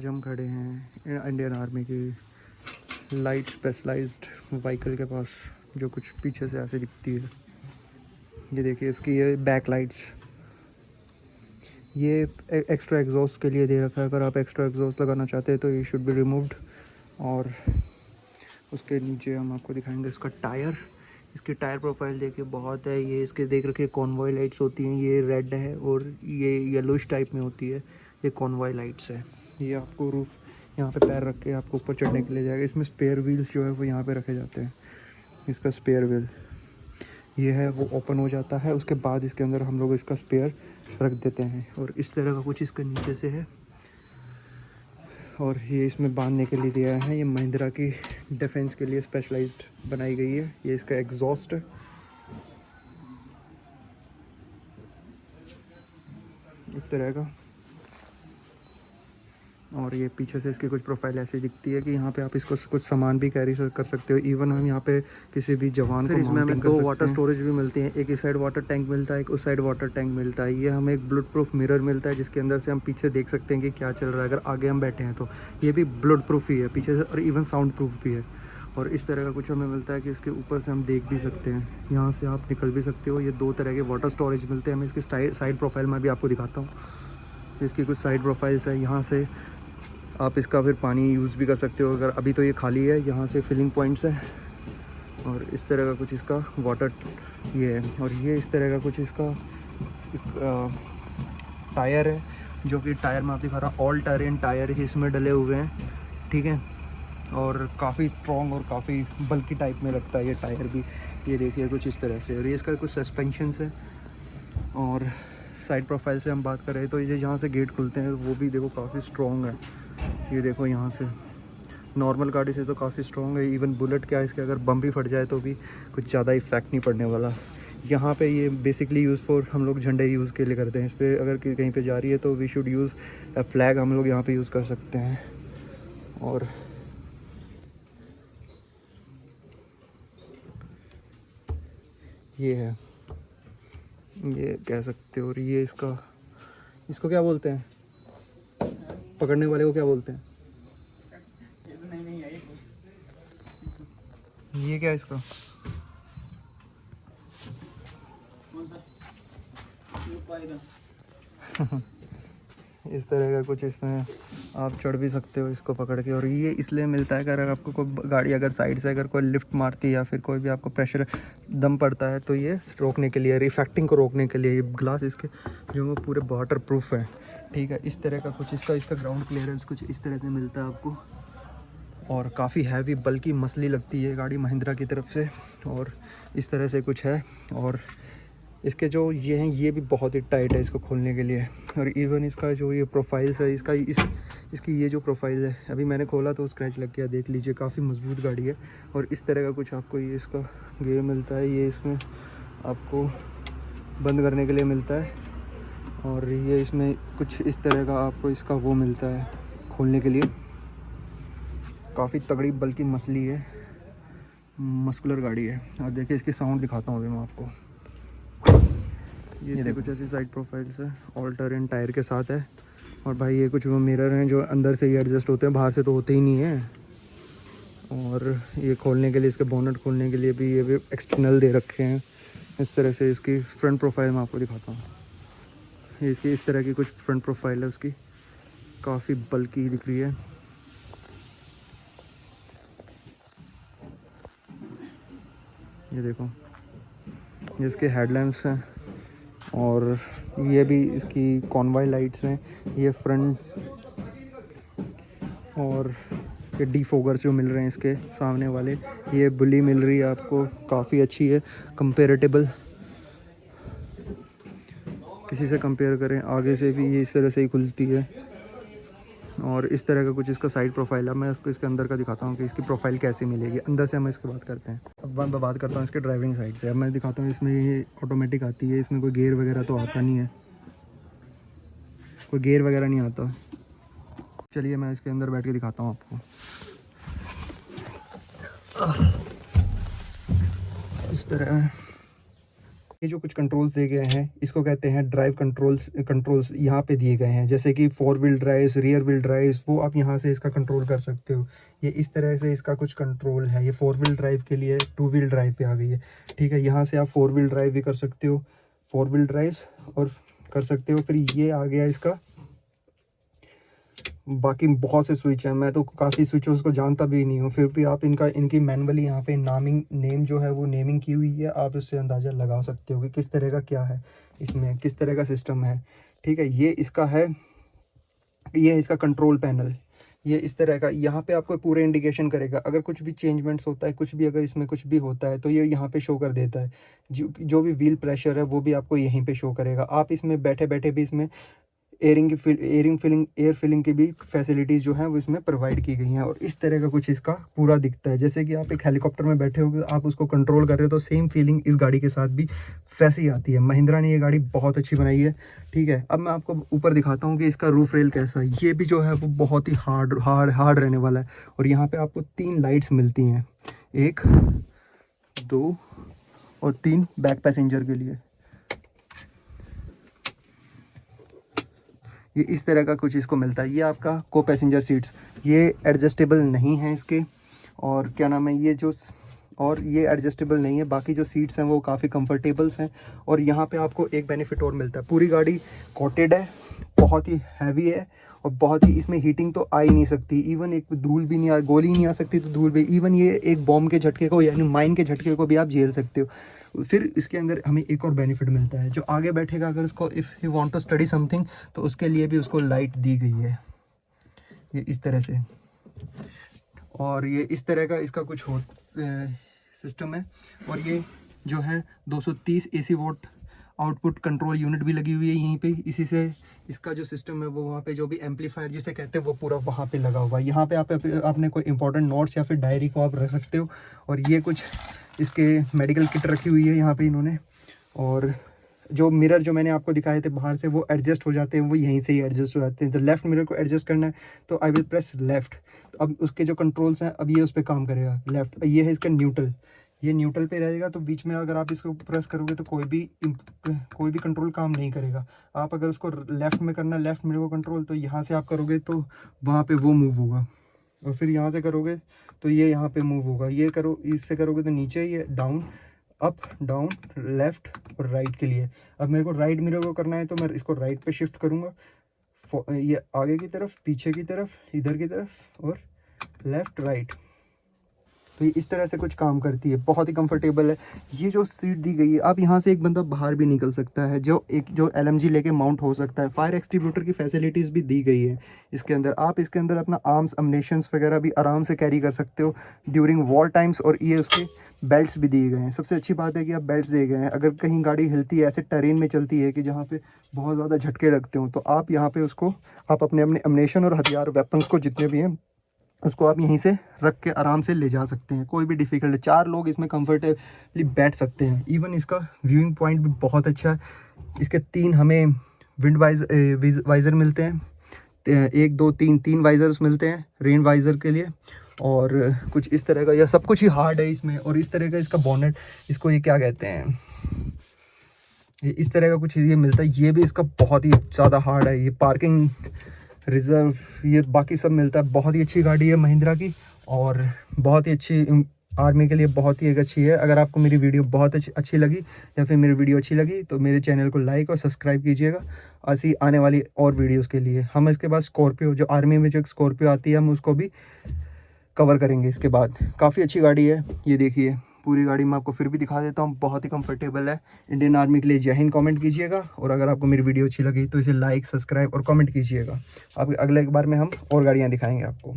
आज हम खड़े हैं इंडियन आर्मी की लाइट स्पेशलाइज्ड व्हीकल के पास, जो कुछ पीछे से ऐसे दिखती है। ये देखिए इसकी ये बैक लाइट्स, ये एक्स्ट्रा एग्जॉस्ट के लिए दे रखा है। अगर आप एक्स्ट्रा एग्जॉस्ट लगाना चाहते हैं तो ये शुड बी रिमूव्ड। और उसके नीचे हम आपको दिखाएंगे इसका टायर। इसकी टायर प्रोफाइल देखिए बहुत है। ये इसके देख रखिए कॉन्वॉय लाइट्स होती हैं, ये रेड है और ये येलोइश टाइप में होती है। ये कॉन्वॉय लाइट्स है। ये आपको रूफ यहाँ पे पैर रख के आपको ऊपर चढ़ने के लिए जाएगा। इसमें स्पेयर व्हील्स जो है वो यहाँ पे रखे जाते हैं। इसका स्पेयर व्हील ये है, वो ओपन हो जाता है। उसके बाद इसके अंदर हम लोग इसका स्पेयर रख देते हैं। और इस तरह का कुछ इसका नीचे से है। और ये इसमें बांधने के लिए दिया है। ये महिंद्रा की डिफेंस के लिए स्पेशलाइज्ड बनाई गई है। ये इसका एग्जॉस्ट है इस तरह का। और ये पीछे से इसकी कुछ प्रोफाइल ऐसी दिखती है कि यहाँ पे आप इसको कुछ सामान भी कैरी कर सकते हो। इवन हम यहाँ पे किसी भी जवान को इसमें हमें 2 वाटर स्टोरेज भी मिलती हैं। एक इस साइड वाटर टैंक मिलता है, एक उस साइड वाटर टैंक मिलता है। ये हमें एक ब्लड प्रूफ मिरर मिलता है जिसके अंदर से हम पीछे देख सकते हैं कि क्या चल रहा है। अगर आगे हम बैठे हैं तो ये भी ब्लड प्रूफ ही है पीछे से, और इवन साउंड प्रूफ भी है। और इस तरह का कुछ हमें मिलता है कि इसके ऊपर से हम देख भी सकते हैं, यहाँ से आप निकल भी सकते हो। ये 2 तरह के वाटर स्टोरेज मिलते हैं। मैं इसकी साइड प्रोफाइल में भी आपको दिखाता हूँ। इसकी कुछ साइड प्रोफाइल्स है। यहाँ से आप इसका फिर पानी यूज़ भी कर सकते हो। अगर अभी तो ये खाली है, यहाँ से फिलिंग पॉइंट्स है। और इस तरह का कुछ इसका वाटर ये है। और ये इस तरह का कुछ इसका टायर है, जो कि टायर में आप दिखा रहा हूँ ऑल टेरेन टायर इसमें डले हुए हैं, ठीक है। और काफ़ी स्ट्रॉन्ग और काफ़ी बल्कि टाइप में लगता है ये टायर भी। ये देखिए कुछ इस तरह से। और ये इसका कुछ सस्पेंशंस है। और साइड प्रोफाइल से हम बात करें तो ये जहाँ से गेट खुलते हैं वो भी देखो काफ़ी स्ट्रॉन्ग है। ये देखो यहाँ से नॉर्मल गाड़ी से तो काफ़ी स्ट्रॉन्ग है। इवन बुलेट क्या, इसके अगर बम भी फट जाए तो भी कुछ ज़्यादा इफेक्ट नहीं पड़ने वाला। यहाँ पे ये बेसिकली यूज़ फॉर हम लोग झंडे यूज़ के लिए करते हैं। इस पर अगर कहीं पे जा रही है तो we should use a flag, हम लोग यहाँ पे यूज़ कर सकते हैं। और ये है, ये कह सकते हो। और ये इसको क्या बोलते हैं, पकड़ने वाले को क्या बोलते हैं? ये क्या है इसका? इस तरह का कुछ इसमें आप चढ़ भी सकते हो इसको पकड़ के। और ये इसलिए मिलता है कि अगर आपको कोई गाड़ी अगर साइड से अगर कोई लिफ्ट मारती है या फिर कोई भी आपको प्रेशर दम पड़ता है तो ये रोकने के लिए, रिफैक्टिंग को रोकने के लिए। ये ग्लास इसके जो वो पूरे वाटर प्रूफ है, ठीक है। इस तरह का कुछ इसका ग्राउंड क्लियरेंस कुछ इस तरह से मिलता है आपको। और काफ़ी हैवी बल्कि मसली लगती है गाड़ी महिंद्रा की तरफ से। और इस तरह से कुछ है। और इसके जो ये हैं ये भी बहुत ही टाइट है इसको खोलने के लिए। और इवन इसका जो ये प्रोफाइल्स है, इसकी ये जो प्रोफाइल है, अभी मैंने खोला तो स्क्रैच लग गया, देख लीजिए। काफ़ी मजबूत गाड़ी है। और इस तरह का कुछ आपको ये इसका गेयर मिलता है। ये इसमें आपको बंद करने के लिए मिलता है। और ये इसमें कुछ इस तरह का आपको इसका वो मिलता है खोलने के लिए। काफ़ी तगड़ी बल्कि मसली है, मस्कुलर गाड़ी है। और देखिए इसकी साउंड दिखाता हूँ अभी मैं आपको। ये कुछ ऐसी साइड प्रोफाइल्स है, ऑल टेरेन टायर के साथ है। और भाई ये कुछ वो मिरर हैं जो अंदर से ही एडजस्ट होते हैं, बाहर से तो होते ही नहीं है। और ये खोलने के लिए, इसके बोनट खोलने के लिए भी ये भी एक्सटर्नल दे रखे हैं। इस तरह से इसकी फ्रंट प्रोफाइल मैं आपको दिखाता हूँ। ये इसकी इस तरह की कुछ फ्रंट प्रोफाइल है उसकी, काफ़ी बल्कि दिख रही है। ये देखो, ये इसके हेडलैम्प्स हैं। और ये भी इसकी कॉन्वॉय लाइट्स हैं। ये फ्रंट और ये डिफोगर्स जो मिल रहे हैं इसके सामने वाले, ये बुली मिल रही है आपको, काफ़ी अच्छी है कंपेरेटिबल। किसी से कंपेयर करें आगे से भी ये इस तरह से ही खुलती है। और इस तरह का कुछ इसका साइड प्रोफाइल है। मैं उसको इसके अंदर का दिखाता हूँ कि इसकी प्रोफाइल कैसी मिलेगी। अंदर से हम इसकी बात करते हैं। अब मैं बात करता हूँ इसके ड्राइविंग साइड से। अब मैं दिखाता हूँ, इसमें ये ऑटोमेटिक आती है। इसमें कोई गेयर वगैरह तो आता नहीं है, कोई गेयर वगैरह नहीं आता। चलिए मैं इसके अंदर बैठ के दिखाता हूँ आपको। इस तरह है। ये जो कुछ कंट्रोल्स दिए गए हैं इसको कहते हैं ड्राइव कंट्रोल्स यहाँ पे दिए गए हैं, जैसे कि 4 wheel drives, rear wheel drives, वो आप यहाँ से इसका कंट्रोल कर सकते हो। ये इस तरह से इसका कुछ कंट्रोल है। ये 4 व्हील ड्राइव के लिए 2 व्हील ड्राइव पे आ गई है, ठीक है। यहाँ से आप 4 व्हील ड्राइव भी कर सकते हो, 4 व्हील ड्राइव्स और कर सकते हो। फिर ये आ गया इसका, बाकी बहुत से स्विच हैं, मैं तो काफ़ी स्विचेस को जानता भी नहीं हूँ, फिर भी आप इनकी मैनुअली यहाँ पे नेम जो है वो नेमिंग की हुई है, आप उससे अंदाज़ा लगा सकते हो कि किस तरह का क्या है, इसमें किस तरह का सिस्टम है, ठीक है। ये इसका है, ये इसका कंट्रोल पैनल, ये इस तरह का, यहाँ पे आपको पूरे इंडिकेशन करेगा। अगर कुछ भी चेंजमेंट्स होता है, कुछ भी अगर इसमें कुछ भी होता है तो ये यहाँ पे शो कर देता है। जो भी व्हील प्रेशर है वो भी आपको यहीं पे शो करेगा। आप इसमें बैठे बैठे भी इसमें एयर फिलिंग की भी फैसिलिटीज़ जो हैं वो इसमें प्रोवाइड की गई हैं। और इस तरह का कुछ इसका पूरा दिखता है, जैसे कि आप एक हेलीकॉप्टर में बैठे हो, आप उसको कंट्रोल कर रहे हो, तो सेम फीलिंग इस गाड़ी के साथ भी वैसी आती है। महिंद्रा ने ये गाड़ी बहुत अच्छी बनाई है, ठीक है। अब मैं आपको ऊपर दिखाता हूँ कि इसका रूफ रेल कैसा है। ये भी जो है वो बहुत ही हार्ड रहने वाला है। और यहाँ पर आपको 3 लाइट्स मिलती हैं, 1, 2 और 3 बैक पैसेंजर के लिए। ये इस तरह का कुछ इसको मिलता है। ये आपका को पैसेंजर सीट्स, ये एडजस्टेबल नहीं है इसके, और क्या नाम है ये एडजस्टेबल नहीं है। बाकी जो सीट्स हैं वो काफ़ी कंफर्टेबल्स हैं। और यहाँ पे आपको एक बेनिफिट और मिलता है, पूरी गाड़ी कोटेड है, बहुत ही हैवी है, और बहुत ही इसमें हीटिंग तो आ ही नहीं सकती। इवन एक धूल भी नहीं गोली नहीं आ सकती तो धूल भी, इवन ये एक बॉम्ब के झटके को यानी माइन के झटके को भी आप झेल सकते हो। फिर इसके अंदर हमें एक और बेनिफिट मिलता है, जो आगे बैठेगा अगर उसको if he want to study something तो उसके लिए भी उसको लाइट दी गई है, ये इस तरह से। और ये इस तरह का इसका कुछ सिस्टम है। और ये जो है 230 AC volt output control unit भी लगी हुई है यहीं पे। इसी से इसका जो सिस्टम है वो वहाँ पे जो भी एम्पलीफायर जिसे कहते हैं वो पूरा वहाँ पे लगा हुआ है। यहाँ पे आपने कोई इंपॉर्टेंट नोट्स या फिर डायरी को आप रख सकते हो। और ये कुछ इसके मेडिकल किट रखी हुई है यहाँ पे इन्होंने। और जो मिरर जो मैंने आपको दिखाए थे बाहर से वो एडजस्ट हो जाते हैं, वो यहीं से ही एडजस्ट हो जाते हैं। तो लेफ्ट मिरर को एडजस्ट करना है तो आई विल प्रेस लेफ्ट, तो अब उसके जो कंट्रोल्स हैं अब ये उस पर काम करेगा। लेफ्ट, ये है इसका न्यूट्रल, ये न्यूट्रल पे रहेगा। तो बीच में अगर आप इसको प्रेस करोगे तो कोई भी कंट्रोल काम नहीं करेगा। आप अगर उसको लेफ़्ट में करना है, लेफ़्ट मिरर को कंट्रोल, तो यहाँ से आप करोगे तो वहाँ पे वो मूव होगा, और फिर यहाँ से करोगे तो ये यहाँ पे मूव होगा। ये करो, इससे करोगे तो नीचे, ये डाउन, अप, डाउन, लेफ़्ट और राइट के लिए। अब मेरे को राइट मिरर को करना है तो मैं इसको राइट पे शिफ्ट करूँगा, ये आगे की तरफ, पीछे की तरफ, इधर की तरफ, और लेफ़्ट राइट। तो ये इस तरह से कुछ काम करती है, बहुत ही कंफर्टेबल है। ये जो सीट दी गई है, अब यहाँ से एक बंदा बाहर भी निकल सकता है, जो LMG लेके माउंट हो सकता है। फायर एक्सटिंग्विशर की फैसिलिटीज़ भी दी गई है इसके अंदर। आप इसके अंदर अपना आर्म्स, अम्युनिशंस वगैरह भी आराम से कैरी कर सकते हो ड्यूरिंग वॉर टाइम्स। और ये उसके बेल्ट्स भी दिए गए हैं। सबसे अच्छी बात है कि आप बेल्ट्स दिए गए हैं। अगर कहीं गाड़ी हिलती है, ऐसे टेरेन में चलती है कि जहाँ पे बहुत ज़्यादा झटके लगते हो, तो आप यहाँ पे उसको आप अपने अम्युनिशन और हथियार, वेपन्स को जितने भी हैं उसको आप यहीं से रख के आराम से ले जा सकते हैं। कोई भी डिफ़िकल्ट, 4 लोग इसमें कंफर्टेबली बैठ सकते हैं। इवन इसका व्यूइंग पॉइंट भी बहुत अच्छा है। इसके 3 हमें विंड वाइज़र मिलते हैं, 1 2 3 वाइज़र्स मिलते हैं रेन वाइज़र के लिए। और कुछ इस तरह का, यह सब कुछ ही हार्ड है इसमें। और इस तरह का इसका बॉनेट, इसको ये क्या कहते हैं, ये इस तरह का कुछ ये मिलता है। ये भी इसका बहुत ही ज़्यादा हार्ड है। ये पार्किंग रिजर्व, ये बाकी सब मिलता है। बहुत ही अच्छी गाड़ी है महिंद्रा की, और बहुत ही अच्छी, आर्मी के लिए बहुत ही एक अच्छी है। अगर आपको मेरी वीडियो बहुत अच्छी लगी या फिर मेरी वीडियो अच्छी लगी तो मेरे चैनल को लाइक और सब्सक्राइब कीजिएगा ऐसी आने वाली और वीडियोस के लिए। हम इसके बाद स्कॉर्पियो, जो आर्मी में जो एक स्कॉर्पियो आती है, हम उसको भी कवर करेंगे इसके बाद। काफ़ी अच्छी गाड़ी है, ये देखिए। पूरी गाड़ी मैं आपको फिर भी दिखा देता हूँ, बहुत ही कंफर्टेबल है। इंडियन आर्मी के लिए जय हिंद कमेंट कीजिएगा। और अगर आपको मेरी वीडियो अच्छी लगी तो इसे लाइक, सब्सक्राइब और कमेंट कीजिएगा। अब अगले बार में हम और गाड़ियाँ दिखाएंगे आपको।